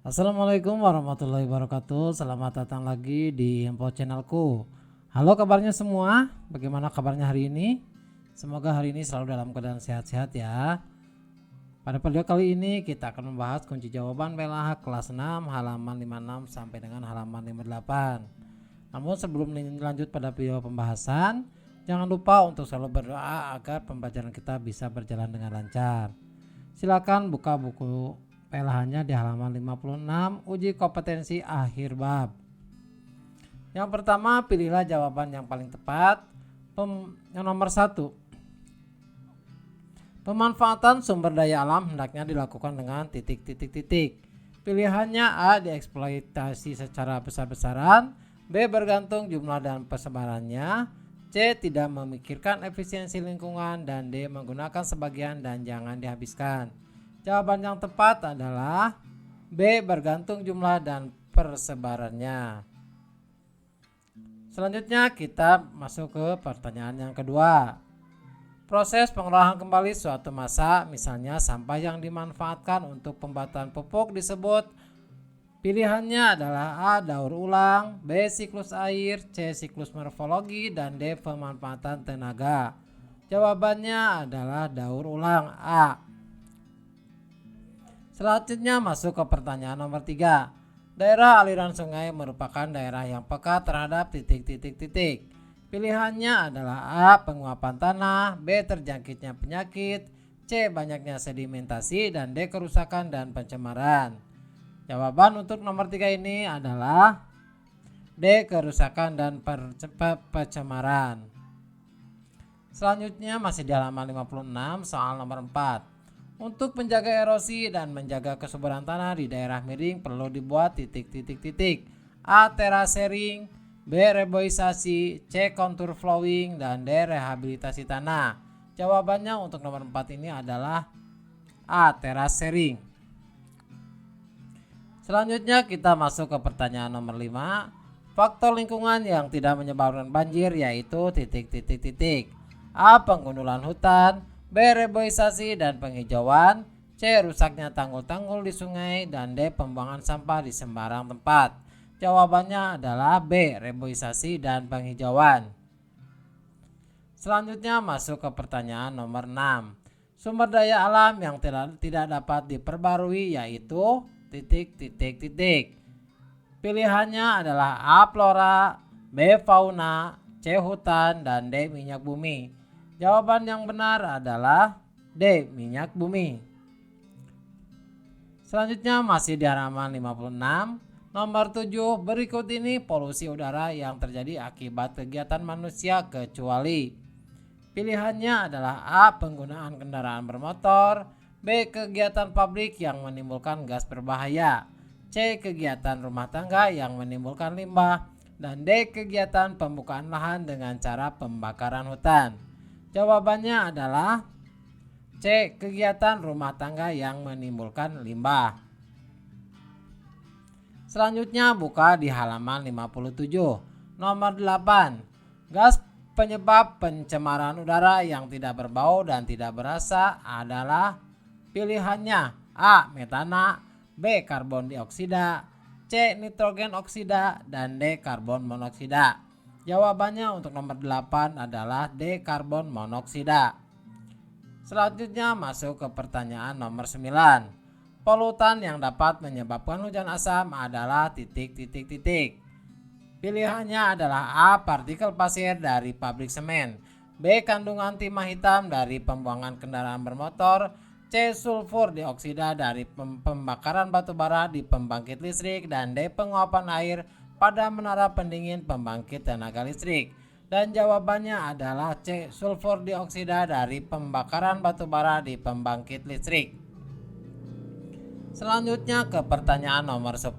Assalamualaikum warahmatullahi wabarakatuh. Selamat datang lagi di Info Channelku. Halo kabarnya semua, bagaimana kabarnya hari ini? Semoga hari ini selalu dalam keadaan sehat-sehat ya. Pada video kali ini kita akan membahas kunci jawaban PLH kelas 6 halaman 56 sampai dengan halaman 58. Namun sebelum lanjut pada video pembahasan, jangan lupa untuk selalu berdoa agar pembelajaran kita bisa berjalan dengan lancar. Silakan buka buku PLH-nya di halaman 56, uji kompetensi akhir bab. Yang pertama, pilihlah jawaban yang paling tepat. Yang nomor 1, pemanfaatan sumber daya alam hendaknya dilakukan dengan titik. Pilihannya A, dieksploitasi secara besar-besaran, B, bergantung jumlah dan persebarannya, C, tidak memikirkan efisiensi lingkungan, dan D, menggunakan sebagian dan jangan dihabiskan. Jawaban yang tepat adalah B, bergantung jumlah dan persebarannya. Selanjutnya kita masuk ke pertanyaan yang kedua. Proses pengolahan kembali suatu massa, misalnya sampah yang dimanfaatkan untuk pembuatan pupuk disebut. Pilihannya adalah A, daur ulang, B, siklus air, C, siklus morfologi, dan D, pemanfaatan tenaga. Jawabannya adalah daur ulang, A. Selanjutnya masuk ke pertanyaan nomor 3. Daerah aliran sungai merupakan daerah yang peka terhadap titik. Pilihannya adalah A, penguapan tanah, B, terjangkitnya penyakit, C, banyaknya sedimentasi, dan D, kerusakan dan pencemaran. Jawaban untuk nomor 3 ini adalah D, kerusakan dan pencemaran. Selanjutnya masih di halaman 56, soal nomor 4. Untuk menjaga erosi dan menjaga kesuburan tanah di daerah miring perlu dibuat titik. A, terasering, B, reboisasi, C, kontur flowing, dan D, rehabilitasi tanah. Jawabannya untuk nomor 4 ini adalah A, terasering. Selanjutnya kita masuk ke pertanyaan nomor 5. Faktor lingkungan yang tidak menyebabkan banjir yaitu titik. A, penggundulan hutan, B, reboisasi dan penghijauan, C, rusaknya tanggul-tanggul di sungai, dan D, pembuangan sampah di sembarang tempat. Jawabannya adalah B, reboisasi dan penghijauan. Selanjutnya masuk ke pertanyaan nomor 6. Sumber daya alam yang tidak dapat diperbarui yaitu titik. Pilihannya adalah A, flora, B, fauna, C, hutan, dan D, minyak bumi. Jawaban yang benar adalah D, minyak bumi. Selanjutnya masih di halaman 56. Nomor 7, berikut ini polusi udara yang terjadi akibat kegiatan manusia kecuali. Pilihannya adalah A, penggunaan kendaraan bermotor, B, kegiatan pabrik yang menimbulkan gas berbahaya, C, kegiatan rumah tangga yang menimbulkan limbah, dan D, kegiatan pembukaan lahan dengan cara pembakaran hutan. Jawabannya adalah C, kegiatan rumah tangga yang menimbulkan limbah. Selanjutnya buka di halaman 57. Nomor 8. Gas penyebab pencemaran udara yang tidak berbau dan tidak berasa adalah. Pilihannya A, metana, B, karbon dioksida, C, nitrogen oksida, dan D, karbon monoksida. Jawabannya untuk nomor 8 adalah D, karbon monoksida. Selanjutnya masuk ke pertanyaan nomor 9. Polutan yang dapat menyebabkan hujan asam adalah titik. Pilihannya adalah A, partikel pasir dari pabrik semen, B, kandungan timah hitam dari pembuangan kendaraan bermotor, C, sulfur dioksida dari pembakaran batu bara di pembangkit listrik, dan D, penguapan air pada menara pendingin pembangkit tenaga listrik. Dan jawabannya adalah C, sulfur dioksida dari pembakaran batu bara di pembangkit listrik. Selanjutnya ke pertanyaan nomor 10.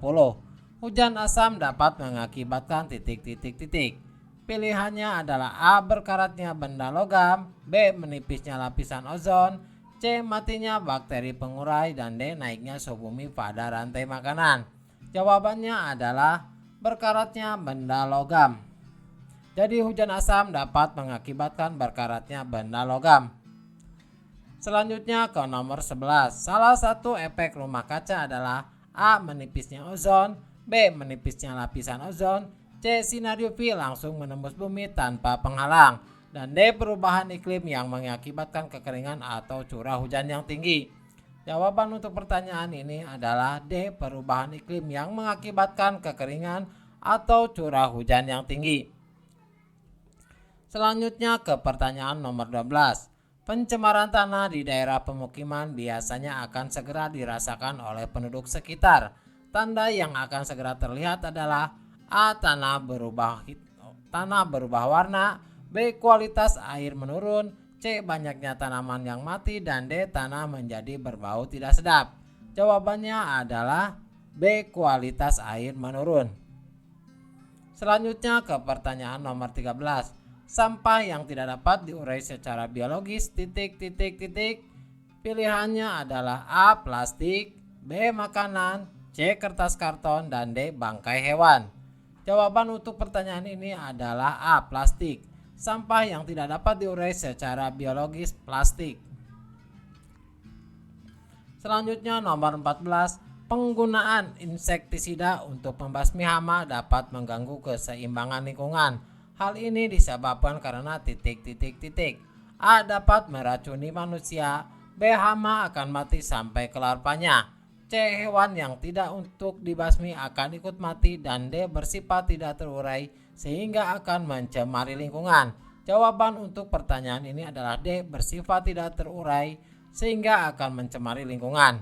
Hujan asam dapat mengakibatkan titik. Pilihannya adalah A, berkaratnya benda logam, B, menipisnya lapisan ozon, C, matinya bakteri pengurai, dan D, naiknya suhu bumi pada rantai makanan. Jawabannya adalah berkaratnya benda logam. Jadi hujan asam dapat mengakibatkan berkaratnya benda logam. Selanjutnya ke nomor 11. Salah satu efek rumah kaca adalah A. Menipisnya ozon, B. Menipisnya lapisan ozon, C. Sinar UV langsung menembus bumi tanpa penghalang, dan D. Perubahan iklim yang mengakibatkan kekeringan atau curah hujan yang tinggi. Jawaban untuk pertanyaan ini adalah D. Perubahan iklim yang mengakibatkan kekeringan atau curah hujan yang tinggi. Selanjutnya ke pertanyaan nomor 12. Pencemaran tanah di daerah pemukiman biasanya akan segera dirasakan oleh penduduk sekitar. Tanda yang akan segera terlihat adalah A. Tanah berubah warna, B. Kualitas air menurun, C. Banyaknya tanaman yang mati, dan D. Tanah menjadi berbau tidak sedap. Jawabannya adalah B. Kualitas air menurun. Selanjutnya ke pertanyaan nomor 13. Sampah yang tidak dapat diurai secara biologis ... Pilihannya adalah A. Plastik, B. Makanan, C. Kertas karton, dan D. Bangkai hewan. Jawaban untuk pertanyaan ini adalah A. Plastik. Sampah yang tidak dapat diurai secara biologis plastik. Selanjutnya nomor 14. Penggunaan insektisida untuk membasmi hama dapat mengganggu keseimbangan lingkungan. Hal ini disebabkan karena ... A. Dapat meracuni manusia, B. Hama akan mati sampai ke larvanya, C. Hewan yang tidak untuk dibasmi akan ikut mati, dan D. Bersifat tidak terurai sehingga akan mencemari lingkungan. Jawaban untuk pertanyaan ini adalah D. Bersifat tidak terurai sehingga akan mencemari lingkungan.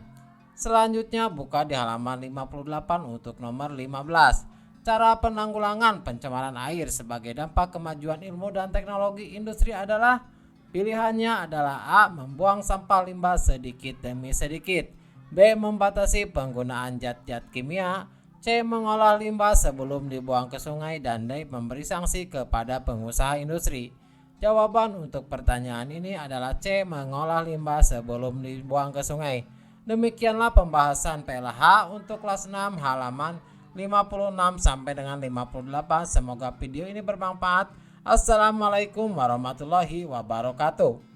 Selanjutnya buka di halaman 58 untuk nomor 15. Cara penanggulangan pencemaran air sebagai dampak kemajuan ilmu dan teknologi industri adalah, pilihannya adalah A. Membuang sampah limbah sedikit demi sedikit, B. Membatasi penggunaan zat-zat kimia, C. Mengolah limbah sebelum dibuang ke sungai, dan D. Memberi sanksi kepada pengusaha industri. Jawaban untuk pertanyaan ini adalah C. Mengolah limbah sebelum dibuang ke sungai. Demikianlah pembahasan PLH untuk kelas 6 halaman 56 sampai dengan 58. Semoga video ini bermanfaat. Assalamualaikum warahmatullahi wabarakatuh.